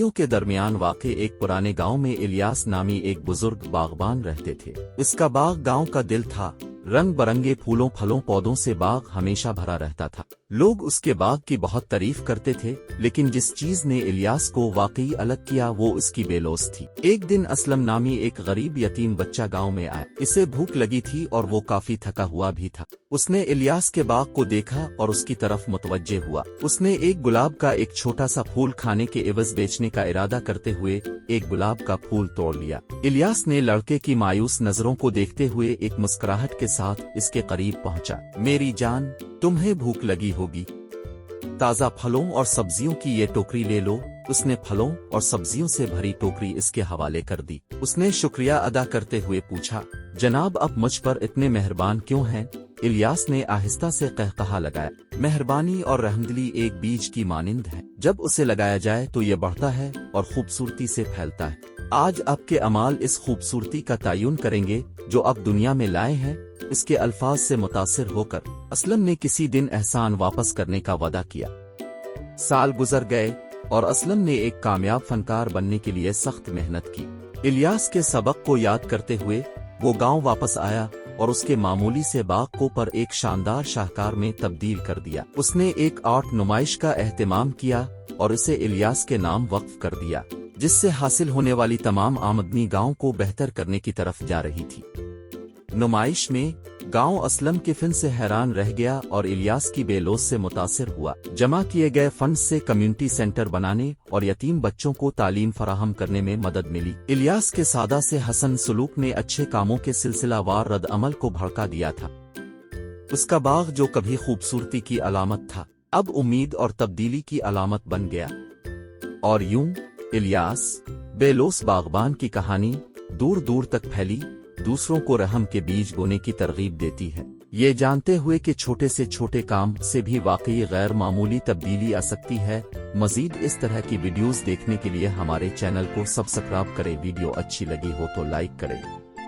पहाड़ियों के दरमियान वाक़े एक पुराने गांव में इलियास नामी एक बुजुर्ग बागबान रहते थे। इसका बाग गांव का दिल था। रंग बरंगे फूलों फलों पौधों से बाग हमेशा भरा रहता था। लोग उसके बाग की बहुत तारीफ करते थे, लेकिन जिस चीज ने इलियास को वाकई अलग किया वो उसकी बेलौस थी। एक दिन असलम नामी एक गरीब यतीम बच्चा गांव में आया। इसे भूख लगी थी और वो काफी थका हुआ भी था। उसने इलियास के बाग को देखा और उसकी तरफ मुतवज्जे हुआ। उसने एक गुलाब का एक छोटा सा फूल खाने के एवज बेचने का इरादा करते हुए एक गुलाब का फूल तोड़ लिया। इलियास ने लड़के की मायूस नजरों को देखते हुए एक मुस्कुराहट के साथ इसके करीब पहुंचा। मेरी जान, तुम्हें भूख लगी होगी, ताजा फलों और सब्जियों की ये टोकरी ले लो। उसने फलों और सब्जियों से भरी टोकरी इसके हवाले कर दी। उसने शुक्रिया अदा करते हुए पूछा, जनाब आप मुझ पर इतने मेहरबान क्यों हैं? इलियास ने आहिस्ता से कहकहा लगाया, मेहरबानी और रहमदिली एक बीज की मानिंद है। जब उसे लगाया जाए तो ये बढ़ता है और खूबसूरती से फैलता है। आज आपके अमाल इस खूबसूरती का तयन करेंगे जो आप दुनिया में लाए हैं। इसके अल्फाज से मुतासिर होकर असलम ने किसी दिन एहसान वापस करने का वादा किया। साल गुजर गए और असलम ने एक कामयाब फनकार बनने के लिए सख्त मेहनत की। इलियास के सबक को याद करते हुए वो गांव वापस आया और उसके मामूली से बाग को पर एक शानदार शाहकार में तब्दील कर दिया। उसने एक आर्ट नुमाइश का एहतमाम किया और इसे इलियास के नाम वक्फ कर दिया, जिससे हासिल होने वाली तमाम आमदनी गांव को बेहतर करने की तरफ जा रही थी। नुमाइश में गांव असलम के फन से हैरान रह गया और इलियास की बेलौस से मुतासिर हुआ। जमा किए गए फंड से कम्युनिटी सेंटर बनाने और यतीम बच्चों को तालीम फराहम करने में मदद मिली। इलियास के सादा से हसन सलूक ने अच्छे कामों के सिलसिलावार रद्द अमल को भड़का दिया था। उसका बाग जो कभी खूबसूरती की अलामत था, अब उम्मीद और तब्दीली की अलामत बन गया। और यूं इलियास बेलौस बागबान की कहानी दूर दूर तक फैली, दूसरों को रहम के बीज बोने की तरगीब देती है, ये जानते हुए कि छोटे से छोटे काम से भी वाकई गैर मामूली तब्दीली आ सकती है। मजीद इस तरह की वीडियोस देखने के लिए हमारे चैनल को सब्सक्राइब करें। वीडियो अच्छी लगी हो तो लाइक करें।